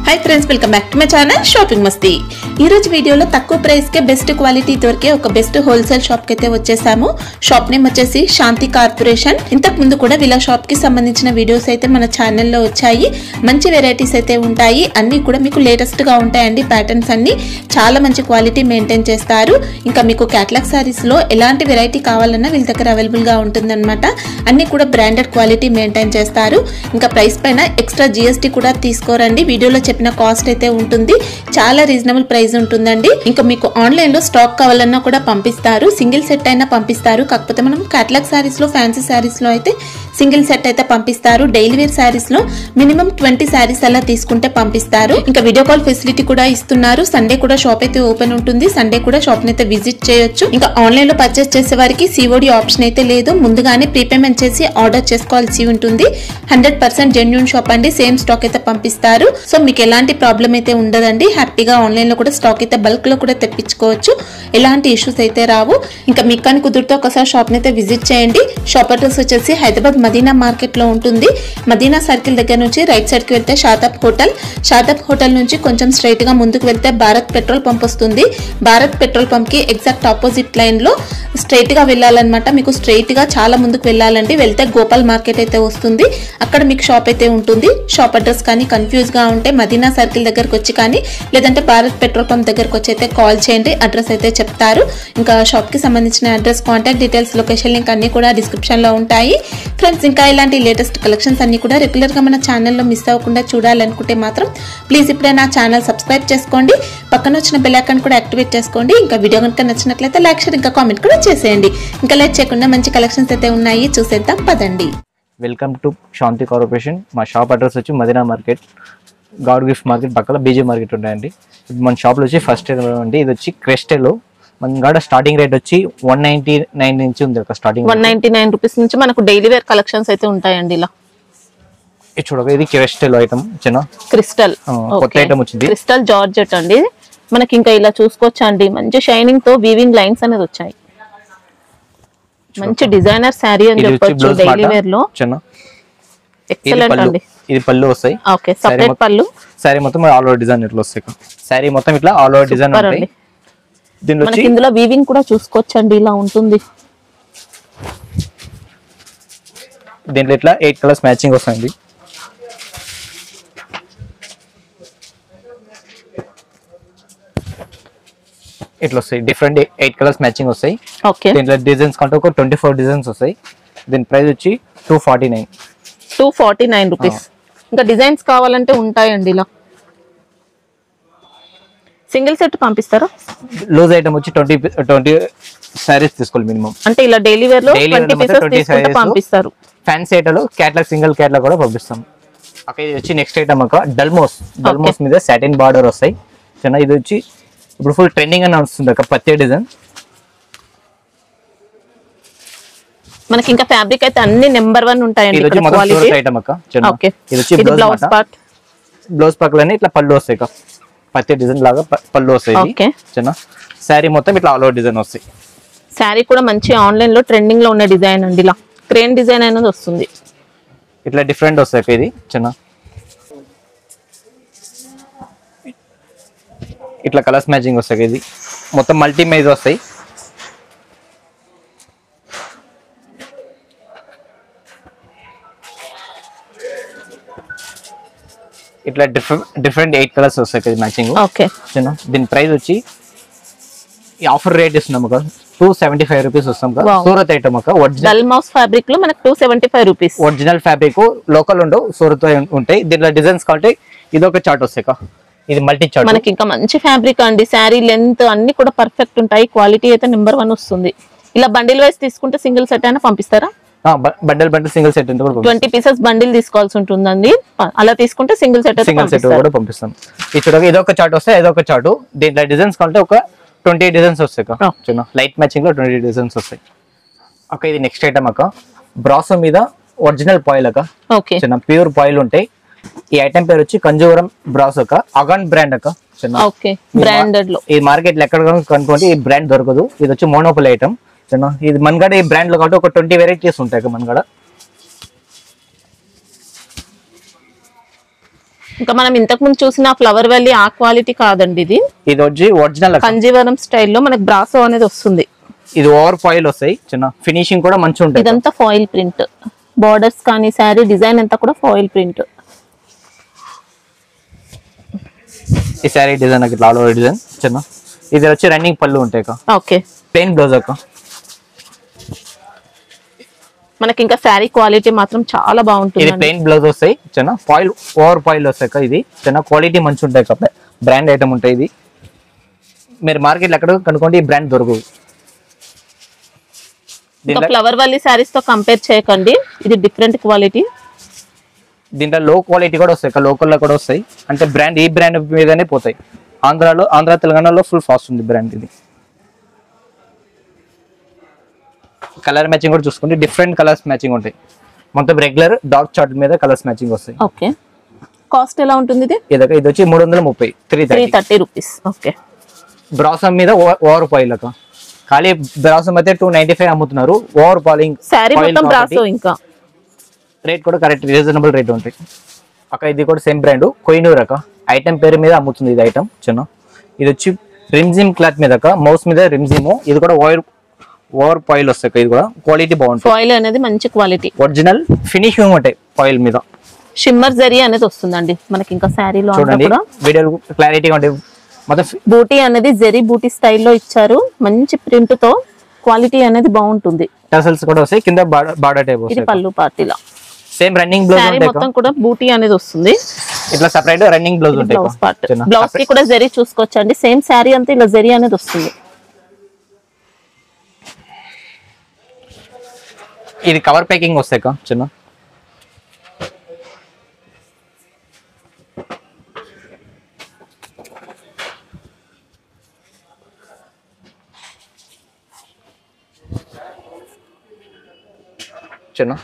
Hi friends welcome back to my channel Shopping Masti. ఈ రోజు వీడియోలో తక్కువ ప్రైస్ కే బెస్ట్ క్వాలిటీ దొరికే ఒక బెస్ట్ హోల్సేల్ షాప్ కి అయితే వచ్చేసాము। షాప్ నేమ్ వచ్చేసి శాంతి కార్పొరేషన్। ఇంతకు ముందు కూడా వీళ్ళ షాప్ కి సంబంధించిన వీడియోస్ అయితే మన ఛానల్ లో వచ్చాయి। మంచి వెరైటీస్ అయితే ఉంటాయి, అన్ని కూడా మీకు లేటెస్ట్ గా ఉంటాయండి। ప్యాటర్న్స్ అన్ని చాలా మంచి క్వాలిటీ మెయింటైన్ చేస్తారు। ఇంకా మీకు క్యాటలాగ్ సారీస్ లో ఎలాంటి వెరైటీ కావాలన్నా వీళ్ళ దగ్గర అవైలబుల్ గా ఉంటుందన్నమాట। అన్ని కూడా బ్రాండెడ్ క్వాలిటీ మెయింటైన్ చేస్తారు। ఇంకా ప్రైస్ పైన ఎక్స్ట్రా జీఎస్టీ కూడా తీసుకోరండి। వీడియోలో చెప్పిన కాస్ట్ అయితే ఉంటుంది, చాలా రీజనబుల్ ప్రైస్ ఉంటుందండి। ఇంకా మీకు ఆన్లైన్ లో స్టాక్ కావాలన్నా కూడా పంపిస్తారు, సింగిల్ సెట్ అయినా పంపిస్తారు। కాకపోతే మనం క్యాటలాగ్ సారీస్ లో ఫ్యాన్సీ సారీస్ లో అయితే సింగిల్ సెట్ అయితే పంపిస్తారు। డైలీ వేర్ సారీస్ లో మినిమం 20 సారీస్ అలా తీసుకుంటే పంపిస్తారు। ఇంకా వీడియో కాల్ ఫెసిలిటీ కూడా ఇస్తున్నారు। సండే కూడా షాప్ అయితే ఓపెన్ ఉంటుంది, సండే కూడా షాప్ ని అయితే విజిట్ చేయొచ్చు। ఇంకా ఆన్లైన్ లో పర్చేస్ చేసే వారికి సిఓడి ఆప్షన్ అయితే లేదు, ముందుగానే ప్రీపేమెంట్ చేసి ఆర్డర్ చేసుకోవాల్సి ఉంటుంది। 100% జెన్యూన్ షాప్ అండి, సేమ్ స్టాక్ అయితే పంపిస్తారు। సో మీకు ఎలాంటి ప్రాబ్లం అయితే ఉండదండి, హ్యాపీగా ఆన్లైన్ లో కూడా స్టాక్ అయితే బల్క్ లో కూడా తెప్పించుకోవచ్చు, ఎలాంటి ఇష్యూస్ అయితే రావు। ఇంకా మీకు కానీ కుదిరితే ఒకసారి షాప్ ని అయితే విజిట్ చేయండి। షాప్ అడ్రస్ వచ్చేసి హైదరాబాద్ మదీనా మార్కెట్ లో ఉంటుంది। మదీనా సర్కిల్ దగ్గర నుంచి రైట్ సైడ్ కి వెళ్తే షాదాబ్ హోటల్, షాదాబ్ హోటల్ నుంచి కొంచెం స్ట్రైట్ గా ముందుకు వెళ్తే భారత్ పెట్రోల్ పంప్ వస్తుంది। భారత్ పెట్రోల్ పంప్ కి ఎగ్జాక్ట్ ఆపోజిట్ లైన్ లో స్ట్రైట్ గా వెళ్ళాలన్నమాట। మీకు స్ట్రైట్ గా చాలా ముందుకు వెళ్ళాలండి, వెళ్తే గోపాల్ మార్కెట్ అయితే వస్తుంది, అక్కడ మీకు షాప్ అయితే ఉంటుంది। షాప్ అడ్రస్ కానీ కన్ఫ్యూజ్ గా ఉంటే మదీనా సర్కిల్ దగ్గరకు వచ్చి కానీ లేదంటే భారత్ పెట్రోల్ పంప్ దగ్గరకు వచ్చి అయితే కాల్ చేయండి, అడ్రస్ అయితే చెప్తారు। ఇంకా షాప్ కి సంబంధించిన address, contact details, location link అన్ని కూడా డిస్క్రిప్షన్ లో ఉంటాయి ఫ్రెండ్స్। ఇంకా ఇలాంటి లేటెస్ట్ కలెక్షన్స్ అన్ని కూడా రెగ్యులర్ గా మన ఛానల్లో మిస్ అవ్వకుండా చూడాలనుకుంటే మాత్రం ప్లీజ్ ఇప్పుడే నా ఛానల్ సబ్స్క్రైబ్ చేసుకోండి, పక్కన వచ్చిన బెల్ ఐకాన్ కూడా యాక్టివేట్ చేసుకోండి। ఇంకా వీడియో కనుక నచ్చినట్లయితే లైక్ షేర్ ఇంకా కామెంట్ కూడా చేసేయండి। ఇంకా లేట్ చేయకుండా మంచి కలెక్షన్స్ అయితే ఉన్నాయి, చూసేద్దాం పదండి। Welcome to Shanti Corporation. మా షాప్ అడ్రస్ వచ్చి Madina market, God Gift market పక్కన బీజే మార్కెట్ ఉంటాయండి। మన షాప్లో వచ్చి ఫస్ట్ అండి, ఇది వచ్చి క్రెస్టెలో మన కాడ స్టార్టింగ్ రేట్ వచ్చి 199 నుంచి ఉంది, ఒక స్టార్టింగ్ 199 రూపీస్ నుంచి మనకు డైలీ వేర్ కలెక్షన్స్ అయితే ఉంటాయండి। ఇలా ఇది చూడగా ఇది క్రిస్టల్ ఐటమ్, చిన్న క్రిస్టల్ కొత్త ఐటమ్ వచ్చింది, క్రిస్టల్ జార్జెట్ అండి। మనకి ఇంకా ఇలా చూసుకోవచ్చు అండి, మంచి షైనింగ్ తో వీవింగ్ లైన్స్ అనేది వచ్చాయి, మంచి డిజైనర్ శారీ అని చెప్పొచ్చు డైలీ వేర్ లో, చిన్న ఎక్సలెంట్ అండి। ఇది పళ్ళు వస్తాయి, ఓకే సెపరేట్ పళ్ళు, సారీ మొత్తం ఆల్ ఓవర్ డిజైన్ ఇట్లా వస్తాయి, సారీ మొత్తం ఇట్లా ఆల్ ఓవర్ డిజైన్ ఉంటాయి। దీనిలో మనకి ఇందులో వీవింగ్ కూడా చూసుకోవచ్చండి, ఇలా ఉంటుంది। దీంట్లో ఇట్లా 8 కలర్స్ మ్యాచింగ్ వస్తాయండి। ఇట్లా వస్తాయి డిఫరెంట్ 8 కలర్స్ మ్యాచింగ్ వస్తాయి। ఓకే దీంట్లో డిజైన్స్ కంటే ఒక 24 డిజైన్స్ వస్తాయి। దీని ప్రైస్ వచ్చి 249 రూపీస్। ఇంకా డిజైన్స్ కావాలంటే ఉంటాయండి, ఇలా సింగిల్ సెట్ పంపిస్తారా? లూజ్ ఐటమ్ వచ్చి 20 సారీస్ తీసుకోవాలి మినిమం, అంటే ఇలా డైలీ వేర్ లో 20 పీసెస్ తీసుకుంటే పంపిస్తారు। Fancy item catalogue single catalogue కూడా పంపిస్తాం। ఓకే ఇది వచ్చి నెక్స్ట్ ఐటమ్ ఒక డల్మోస్ మీద సాటిన్ బార్డర్ వస్తాయి చిన్న, ఇది వచ్చి ఇప్పుడు ఫుల్ ట్రెండింగ్ అని వస్తుంది ఒక పత్తి డిజైన్। మనకి ఇంకా ఫ్యాబ్రిక్ అయితే అన్ని నెంబర్ 1 ఉంటాయండి, ఇది వచ్చి మొత్తం ఐటమ్ అక్క చిన్న। ఓకే ఇది వచ్చి బ్లౌజ్ పక్కలనే ఇట్లా పళ్ళు వస్తాయి, పత్తి డిజైన్ లాగా పళ్ళు వస్తాయి చిన్న। శారీ మొత్తం ఇట్లా ఆల్ ఓవర్ డిజైన్ వస్తాయి। శారీ కూడా మంచి ఆన్లైన్ లో ట్రెండింగ్ లో ఉన్న డిజైన్ అండి, ఇలా క్రేన్ డిజైన్ అనేది వస్తుంది, ఇట్లా డిఫరెంట్ వస్తాయి ఇది చిన్న। ఇట్లా కలర్స్ మ్యాచింగ్ వస్తాయి, ఇది మొత్తం మల్టీ మైజ్ వస్తాయి। ఇట్లా డిఫరెంట్ 8 కలర్స్ వస్తాయి మ్యాచింగ్। ఓకే చిన్న దీని ప్రైస్ వచ్చి ఈ ఆఫర్ రేట్ ఇస్తున్నాం ఒక 275 రూపీస్ వస్తాం కదా। సూరత్ ఐటమ్ ఒక ఒరిజినల్ మౌస్ ఫ్యాబ్రిక్ లో మనకు 275 రూపీస్, ఒరిజినల్ ఫ్యాబ్రిక్, లోకల్ ఉండవు, సూరత్ ఉంటాయి। దీంట్లో డిజైన్స్ కావాలంటే ఇది ఒక చార్ట్ వస్తాయి, ఇది మల్టీ చార్ట్। మనకి ఇంకా మంచి ఫ్యాబ్రిక్ అండి, శారీ లెంత్ అన్ని కూడా పర్ఫెక్ట్ ఉంటాయి, క్వాలిటీ అయితే నెంబర్ 1 వస్తుంది। ఇలా బండిల్ వైస్ తీసుకుంటే సింగిల్ సెట్ అయినా పంపిస్తారా? Bundle single set 20 pieces bundle తీసుకోవాల్సి ఉంటుందండి, అలా తీసుకుంటే సింగిల్ సెట్ కూడా పంపిస్తాం। ఈ చూడగా ఇది ఒక చార్ట్ వస్తాయి, ఇది ఒక చార్ట్, దీంట్లో డిజైన్స్ కావాలంటే ఒక 20 డిజైన్స్ వస్తాయి చిన్న, లైట్ మ్యాచింగ్ లో 20 డిజైన్స్ వస్తాయి। అక్క ఇది నెక్స్ట్ ఐటమ్ అక్క, బ్రాసో మీద ఒరిజినల్ పాయిల్ అక్క, చిన్న ప్యూర్ పాయిల్ ఉంటాయి। ఈ ఐటమ్ పేరు వచ్చి కంజూరం బ్రాసో అక్క, అగాన్ బ్రాండ్ అక్క చిన్న, బ్రాండెడ్ లో ఈ మార్కెట్ లో ఎక్కడ కనుక్కోండి ఈ బ్రాండ్ దొరకదు, ఇది వచ్చి మోనోపోల్ ఐటమ్ చిన్న। ఇది మనగడ ఈ బ్రాండ్ లో కాబట్టి ఒక 20 వెరైటీస్ ఉంటాయి మనగడ। ఇంకా మనం ఇంతకు ముందు చూసిన ఫ్లవర్ వ్యాలీ ఆ క్వాలిటీ కాదండి ఇది. ఇది వచ్చి ఒరిజినల్ కంజీవరం స్టైల్లో మనకి బ్రాసో అనేది వస్తుంది. ఇది ఓవర్ ఫాయిల్ వస్తాయి చిన్న, ఫినిషింగ్ కూడా మంచిగా ఉంటుంది. ఇదంతా ఫాయిల్ ప్రింట్, బార్డర్స్ కానీ శారీ డిజైన్ అంతా కూడా ఫాయిల్ ప్రింట్. ఈ శారీ డిజైన్ ఇట్లా ఆల్ ఓవర్ డిజైన్ చిన్న. ఇది వచ్చి రన్నింగ్ పళ్ళు ఉంటాయి అక్క. ఓకే. ప్లెయిన్ బ్లౌజ్ అక్క. మనకి ఇంకా శారీ క్వాలిటీ మాత్రం చాలా బాగుంటుంది. ఇది ప్లెయిన్ బ్లౌజ్ వస్తాయి చిన్న, ఫాయిల్ ఓవర్ ఫాయిల్ వస్తాయి అక్క. ఇది చిన్న క్వాలిటీ మంచి ఉంటాయి అక్క, బ్రాండ్ ఐటమ్ ఉంటాయి. ఇది మీరు మార్కెట్లో ఎక్కడ కనుక్కోండి ఈ బ్రాండ్ దొరకదు. ఫ్లవర్ వాలీ శారీస్ తో కంపేర్ చేయకండి, ఇది డిఫరెంట్ క్వాలిటీ. దీంట్లో లో క్వాలిటీ కూడా వస్తాయి, లోకల్లో కూడా వస్తాయి. అంటే బ్రాండ్ ఈ బ్రాండ్ మీదనే పోతాయి. ఆంధ్ర తెలంగాణలో ఫుల్ ఫాస్ట్ ఉంది బ్రాండ్. ఇది కలర్ మ్యాచింగ్ కూడా చూసుకుంటే డిఫరెంట్ కలర్స్ మ్యాచింగ్ ఉంటాయి. మొత్తం రెగ్యులర్ డార్క్ చార్ట్ మీద కలర్స్ మ్యాచింగ్ వస్తాయి. ఓకే. కాస్ట్ ఎలా ఉంటుంది ఇది? ఇది వచ్చి 330, 330 రూపీస్. ఓకే. బ్రాసమ్ మీద ఓవర్ పాయిల్ అక్క. ఖాళీ బ్రాసమ్ అయితే 295 అమ్ముతున్నారు. ఓవర్ పాలింగ్ సారీ మొత్తం బ్రాసో. ఇంకా రేట్ కూడా కరెక్ట్ రీజనబుల్ రేట్ ఉంటాయి అక్క. ఇది కూడా సేమ్ బ్రాండ్ కోహినూర్ అక్క. ఐటమ్ పేరు మీద అమ్ముతుంది ఇది ఐటమ్ చిన్న. ఇది వచ్చి రిమ్జిమ్ క్లాత్ మీద అక్క, మౌస్ మీద రిమ్జిమ్. ఇది కూడా ఓవర్ పాయిల్ వస్తాయి. ఇది కూడా క్వాలిటీ బాగుంటుంది. ఫాయిల్ అనేది మంచి క్వాలిటీ, ఒరిజినల్ ఫినిషింగ్ ఉంటాయి పాయిల్ మీద. షిమ్మర్ జరీ అనేది వస్తుందండి మనకి. ఇంకా శారీలో చూడండి వీడియో క్లారిటీ ఉంటాయి. మొత్తం బూటీ అనేది జరీ బూటీ స్టైల్లో ఇచ్చారు, మంచి ప్రింట్ తో. క్వాలిటీ అనేది బాగుంటుంది. టసల్స్ కూడా వస్తాయి కింద, బార్డర్ టైప్ ఇది వస్తాయి. పళ్ళు పార్టీలా సేమ్ రన్నింగ్ బ్లౌజ్ శారీ మొత్తం కూడా బూటీ అనేది వస్తుంది. ఇట్లా సెపరేట్ రన్నింగ్ బ్లౌజ్ ఉంటాయి. బ్లౌజ్ పార్ట్, బ్లౌజ్ కి కూడా జరీ చూసుకోవచ్చండి. సేమ్ శారీ అంతా ఇలా జరీ అనేది వస్తుంది. ఇది కవర్ ప్యాకింగ్ వస్తాయి అక్క చిన్న. చిన్న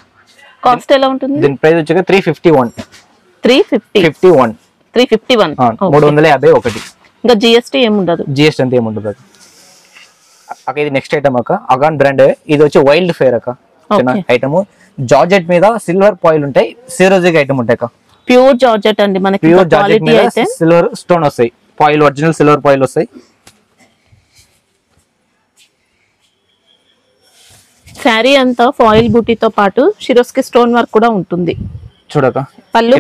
కాస్ట్ ఎలా ఉంటుంది? దీని ప్రైస్ వచ్చి 351. 351. 351. ఇంకా జిఎస్టీ ఏముండదు. జిఎస్టీ అంతా ఏముండదు అక్క. ఇది నెక్స్ట్ ఐటమ్ అక్క, అగాన్ బ్రాండ్. ఇది వచ్చి వైల్డ్ ఫేర్ అక్క. చిన్న ఐటమ్ జార్జెట్ మీద సిల్వర్ పాయిల్ ఉంటాయి. సిరోజిక్ ఐటమ్ ఉంటాయి అక్క. ప్యూర్ జార్జెట్ అండి మనకి. ప్యూర్ జార్జెట్ మీద సిల్వర్ స్టోన్ వస్తాయి. పాయిల్ ఒరిజినల్ సిల్వర్ పాయిల్ వస్తాయి. శారీ అంతా ఫాయిల్ బూటీతో పాటు షిరోస్కి స్టోన్ వర్క్ కూడా ఉంటుంది. చూడక పళ్ళు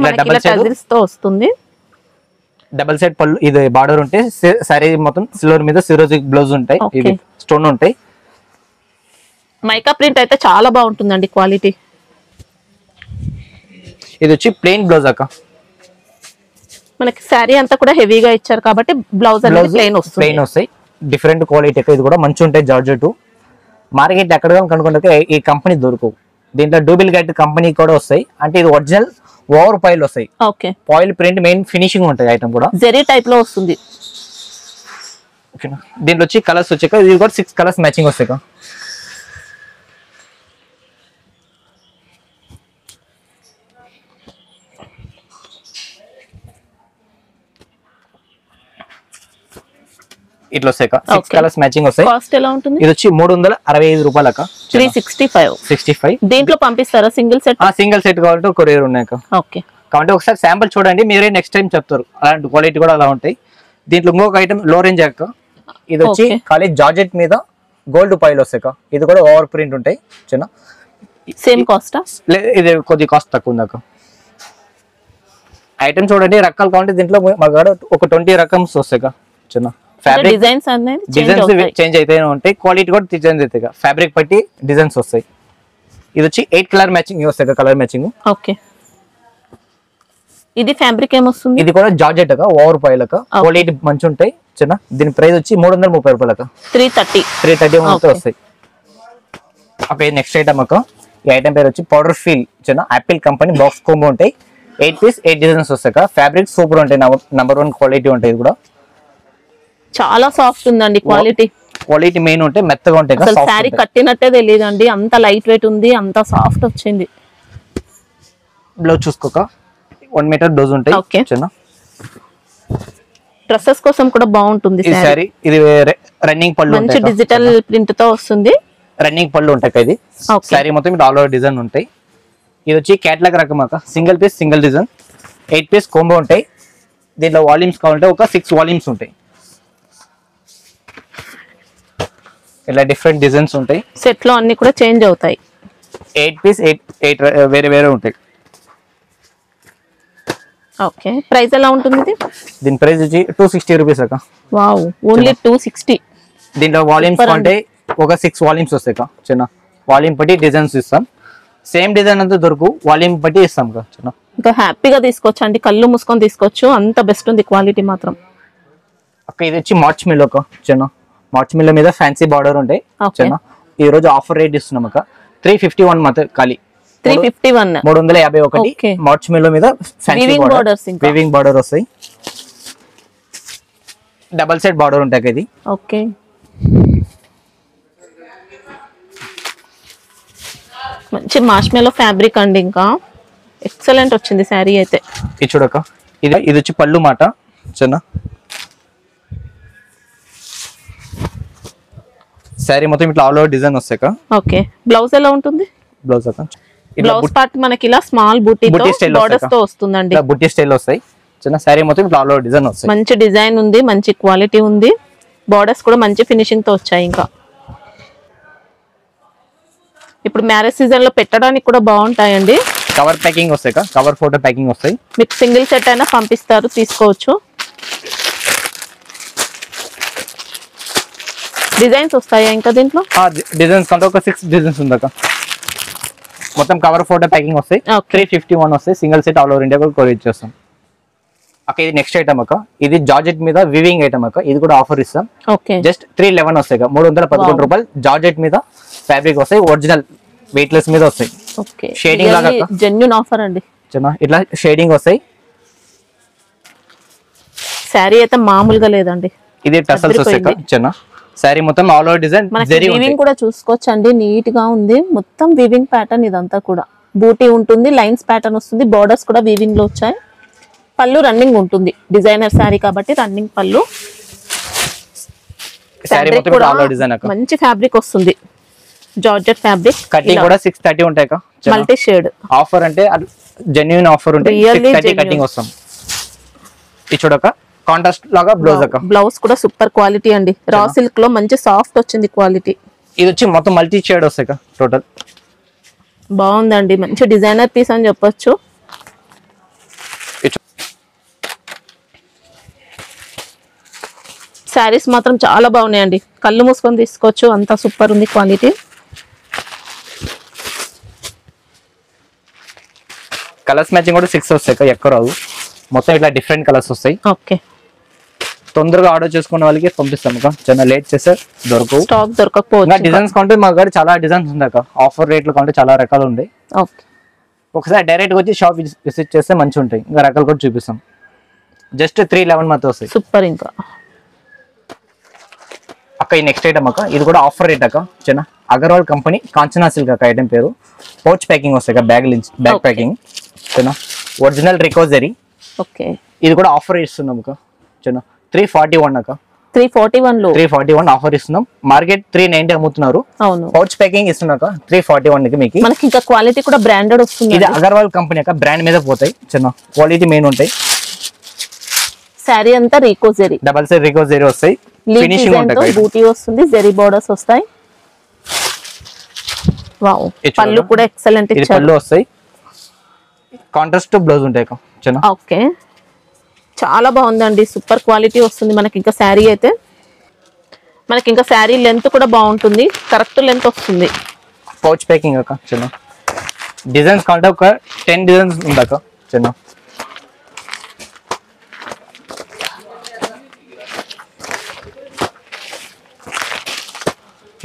తో వస్తుంది. డబల్ సైడ్ పళ్ళు. ఇది బార్డర్ ఉంటే శారీ మొత్తం సిల్వర్ మీద సిరోజిక్ బ్లౌజ్ ఉంటాయి. ఇది స్టోన్ ఉంటాయి. మైకా ప్రింట్ అయితే చాలా బాగుంటుందండి క్వాలిటీ. ఇది వచ్చి ప్లెయిన్ బ్లౌజ్ అక్క. మనకి శారీ అంతా కూడా హెవీగా ఇచ్చారు కాబట్టి బ్లౌజ్ అనేది ప్లెయిన్ వస్తాయి. డిఫరెంట్ క్వాలిటీ అక్క. ఇది కూడా మంచి ఉంటాయి జార్జెట్. మార్కెట్ ఎక్కడ కనుక్కుంటే ఈ కంపెనీ దొరకవు. దీంట్లో డూప్లికేట్ కంపెనీ కూడా వస్తాయి. అంటే ఇది ఒరిజినల్ ఓవర్ పాయిల్ వస్తాయి. Okay. Foil print main finishing ఉంటాయి. ఐటమ్ కూడా జెరీ టైప్ లో వస్తుంది. ఓకేనా. దీంట్లో వచ్చి కలర్స్ వచ్చాక ఇది కూడా 6 కలర్స్ మ్యాచింగ్ వస్తాయి. ఇట్లా వస్తాయి 6 కలర్స్ మ్యాచింగ్ వస్తాయి. కాస్ట్ ఎలా ఉంటుంది? ఇది వచ్చి 365 రూపాయలు అక్క. 365. దీంట్లో పంపిస్తారా సింగిల్ సెట్? సింగిల్ సెట్ కావాలంటే కొరియర్ ఉన్నాయి అక్క. ఓకే. కాబట్టి ఒకసారి శాంపుల్ చూడండి, మీరే నెక్స్ట్ టైం చెప్తారు. అలాంటి క్వాలిటీ కూడా అలా ఉంటాయి. దీంట్లో ఇంకొక ఐటమ్ లో రేంజ్ అక్క. ఇది వచ్చి ఖాళీ జార్జెట్ మీద గోల్డ్ పాయిల్ వస్తాయి అక్క. ఇది కూడా ఓవర్ ప్రింట్ ఉంటాయి. చిన్న సేమ్ కాస్ట్. ఇది కొద్ది కాస్ట్ తక్కువ ఉంది అక్క. ఐటమ్ చూడండి రకాలు కావాలంటే దీంట్లో మాకు ఒక 20 రకమ్స్ వస్తాయి అక్క. చిన్న ఫ్యాబ్రిక్ డిజైన్స్ చేంజ్ అయితే ఉంటాయి. క్వాలిటీ కూడా చేంజ్ అవుతాయి. ఫ్యాబ్రిక్ బట్టి డిజైన్స్ వస్తాయి. ఇది వచ్చి 8 కలర్ మ్యాచింగ్ వస్తాయి. Colour matching. ఓకే. ఇది ఫ్యాబ్రిక్ ఏమొస్తుంది? ఇది కూడా జార్జెట్ అక్క. ఓవర్ పాయిల్ అక్క. క్వాలిటీ మంచి ఉంటాయి. చిన్న దీని ప్రైస్ వచ్చి 330 రూపాయలు అక్క. 330 వస్తాయి. ఓకే. నెక్స్ట్ ఐటమ్ అక్క. ఈ ఐటమ్ పేరు వచ్చి పౌడర్ ఫీల్. చిన్న యాపిల్ కంపెనీ బాక్స్ కోంబో ఉంటాయి. 8 పీస్ 8 డిజైన్స్ వస్తాయి. ఫ్యాబ్రిక్ సూపర్ ఉంటాయి. నంబర్ 1 క్వాలిటీ ఉంటాయి. ఇది కూడా చాలా సాఫ్ట్ ఉందండి. క్వాలిటీ మెయిన్ ఉంటాయి. మెత్తగా ఉంటాయి. అసలు శారీ కట్టినట్టే తెలియదండి, అంత లైట్ వెయిట్ ఉంది, అంత సాఫ్ట్ వచ్చింది. బ్లౌజ్ చూసుకోక 1 మీటర్ బ్లౌజ్ ఉంటాయి. చిన్న డ్రెస్సెస్ కోసం కూడా బాగుంటుంది ఈ సారీ. ఇది రన్నింగ్ పళ్ళు మంచి డిజిటల్ ప్రింట్ తో వస్తుంది. రన్నింగ్ పళ్ళు ఉంటాయి. ఇది సారీ మొత్తం ఆల్ ఓవర్ డిజైన్ ఉంటాయి. ఇది వచ్చి కేటలాగ్ రకం అక్క. Single piece single design. 8 piece combo ఉంటాయి. దీంట్లో వాల్యూమ్స్ కావాలంటే ఒక 6 వాల్యూమ్స్ ఉంటాయి. ఇలా డిఫరెంట్ డిజైన్స్ ఉంటాయి. సెట్ లో అన్ని కూడా చేంజ్ అవుతాయి. 8 పీస్ 8 వేరే వేరే ఉంటాయి. ఓకే, ప్రైస్ ఎలా ఉంటుంది ఇది? దీని ప్రైస్ వచ్చి 260 రూపీస్ అక్క. Wow, only 260. దీంట్లో వాల్యూమ్స్ అంటే ఒక 6 వాల్యూమ్స్ వస్తాయి అక్క. చిన్న వాల్యూమ్ బట్టి డిజైన్స్ ఇస్తాం. సేమ్ డిజైన్ అంతా దొరుకు, వాల్యూమ్ బట్టి ఇస్తాం అక్క. చిన్న ఇంకా హ్యాపీగా తీసుకోవచ్చు అండి, కళ్ళు మూసుకొని తీసుకోవచ్చు, అంత బెస్ట్ ఉంది క్వాలిటీ మాత్రం. అక్క ఇది వచ్చి మార్చ్ మిల్లో అక్క. చిన్న మార్చ్ మిల్లో మీద ఫ్యాన్సీ బార్డర్ ఉంటాయి. చిన్న ఈ రోజు ఆఫర్ రేట్ ఇస్తున్నాం అక్క. 351 మాత్రం ఖాళీ. 351, 351 మార్చ్ మిల్లో మీద వీవింగ్ బార్డర్ వస్తాయి. డబల్ సెట్ బార్డర్ ఉంటాయి ఇది. ఓకే, మంచి మార్ష్మెల్లో ఫ్యాబ్రిక్ అండి, ఇంకా ఎక్సలెంట్ వచ్చింది శారీ అయితే. ఇది చూడక, ఇది వచ్చి పళ్ళు మాట. చిన్న శారీ మొత్తం ఇట్లా ఆల్ ఓవర్ డిజైన్ వస్తాయి. ఓకే, బ్లౌజ్ ఎలా ఉంటుంది? బ్లౌజ్ అక్క, బ్లౌజ్ పార్ట్ మనకి ఇలా స్మాల్ బూటీ బోర్డర్స్ తో వస్తుందండి. బుట్టి స్టైల్ వస్తాయి. చిన్న శారీ మొత్తం ఇట్లా ఆల్ ఓవర్ డిజైన్ వస్తాయి. మంచి డిజైన్ ఉంది, మంచి క్వాలిటీ ఉంది, బోర్డర్స్ కూడా మంచి ఫినిషింగ్ తో వచ్చాయి. ఇంకా ఇప్పుడు మ్యారేజ్ సీజన్ లో పెట్టడానికి కూడా బాగుంటాయండి. కవర్ ప్యాకింగ్ వస్తాయి, కవర్ ఫోటో ప్యాకింగ్ వస్తాయి. మీకు సింగిల్ సెట్ అయినా పంపిస్తారు, తీసుకోవచ్చు. డిజైన్స్ వస్తాయా ఇంకా దీంట్లో? డిజైన్స్ అంటే ఒక 6 డిజైన్స్ ఉందక్క. మొత్తం కవర్ ఫోటో ప్యాకింగ్ వస్తాయి. 351 వస్తాయి. Single set all over India కూడా కొరియర్ చేస్తాం అక్క. ఇది నెక్స్ట్ ఐటమ్ అక్క. ఇది జార్జెట్ మీద వివింగ్ ఐటమ్ అక్క. ఇది కూడా ఆఫర్ ఇస్తాం. జస్ట్ 311 వస్తాయి. 311 రూపాయలు జార్జెట్ మీద ఫ్యాబ్రిక్ వస్తాయి. ఒరిజినల్ వెయిట్ లెస్ మీద వస్తాయి. షేడింగ్ లాగా జెన్యూన్ ఆఫర్ అండి. ఇట్లా షేడింగ్ వస్తాయి. శారీ అయితే మామూలుగా లేదండి. ఇది టసల్స్ వస్తాయి. చిన్న శారీ మొత్తం ఆల్ ఓవర్ డిజైన్ వీవింగ్ కూడా చూసుకోవచ్చు అండి, నీట్ గా ఉంది. మొత్తం వీవింగ్ ప్యాటర్న్ ఇదంతా కూడా. బూటీ ఉంటుంది, లైన్స్ ప్యాటర్న్ వస్తుంది, బోర్డర్స్ కూడా వీవింగ్ లో వచ్చాయి. పళ్ళు రన్నింగ్ ఉంటుంది, డిజైనర్ శారీ కాబట్టి రన్నింగ్ పళ్ళు. మంచి ఫ్యాబ్రిక్ వస్తుంది, జార్జెట్ ఫ్యాబ్రిక్. కటింగ్ కూడా 630 ఉంటాయి. మల్టీ షేడ్ ఆఫర్ అంటే జెన్యూన్ ఆఫర్ ఉంటాయి. 630 కటింగ్ వస్తాం. ఇది చూడక కాంట్రాస్ట్ లాగా బ్లౌజ్ అక్క. బ్లౌజ్ కూడా సూపర్ క్వాలిటీ అండి. రా సిల్క్ లో మంచి సాఫ్ట్ వచ్చింది క్వాలిటీ. ఇది వచ్చి మొత్తం మల్టీ షేడ్ వస్తాయి టోటల్. బాగుందండి, మంచి డిజైనర్ పీస్ అని చెప్పొచ్చు. శారీస్ మాత్రం చాలా బాగున్నాయండి, కళ్ళు మూసుకొని తీసుకోవచ్చు, అంతా సూపర్ ఉంది క్వాలిటీ. కలర్స్ మ్యాచింగ్ కూడా 6 వస్తాయి, ఎక్కువ రావు. మొత్తం ఇట్లా డిఫరెంట్ కలర్స్ వస్తాయి. ఓకే, తొందరగా ఆర్డర్ చేసుకునే వాళ్ళకి పంపిస్తాం. చాలా లేట్ చేస్తే దొరకవు, స్టాక్ దొరకకపోవచ్చు. డిజైన్స్ కొంటే మా కాడ చాలా డిజైన్స్ ఉంది. ఆఫర్ రేట్లు కొంటే చాలా రకాలు ఉంటాయి. ఒకసారి డైరెక్ట్ వచ్చి షాప్ విజిట్ చేస్తే మంచిగా ఉంటాయి. ఇంకా రకాలు కూడా చూపిస్తాం. జస్ట్ 311 మాత్రం వస్తాయి. సూపర్. ఇంకా అక్క ఈ నెక్స్ట్ ఐటమ్ అక్క. ఇది కూడా ఆఫర్ రేట్ అక్క. చిన్న అగర్వాల్ కంపెనీ కాంచనా సిల్క్ అక్క. ఐటమ్ పేరు పౌచ్ ప్యాకింగ్ వస్తాయి. బ్యాగ్ ప్యాకింగ్ చిన్న ఒరిజినల్ రికోజరీ. ఓకే, ఇది కూడా ఆఫర్ ఇస్తున్నాం అక్క. చిన్న 341 అక్క. 341 ఆఫర్ ఇస్తున్నాం. మార్కెట్ 390 అమ్ముతున్నారు. అవును, పౌచ్ ప్యాకింగ్ ఇస్తున్నాక 341 కి మీకు. మనకి ఇంకా క్వాలిటీ కూడా బ్రాండెడ్ వస్తుంది. ఇది అగర్వాల్ కంపెనీ అక్క. బ్రాండ్ మీద పోతాయి. చిన్న క్వాలిటీ మెయిన్ ఉంటాయి. శారీ అంతా రికోజరీ, డబల్ సైడ్ రికోజరీ వస్తాయి. ఫినిషింగ్ ఉంటుంది, బూటీ వస్తుంది, జరీ బోర్డర్స్ వస్తాయి. వావ్, పళ్ళు కూడా ఎక్సలెంట్ ఇచ్చారు. పళ్ళు వస్తాయి. కాంట్రాస్ట్ బ్లౌజ్ ఉంటాయి అక్క. చిన్న ఓకే, చాలా బాగుందండి, సూపర్ క్వాలిటీ వస్తుంది. మనకి ఇంకా శారీ అయితే మనకి ఇంకా శారీ లెంత్ కూడా బాగుంటుంది, కరెక్ట్ లెంత్ వస్తుంది. పౌచ్ ప్యాకింగ్ అక్క. చిన్న డిజైన్స్ కాంటే ఒక 10 డిజైన్స్ ఉంది అక్క. చిన్న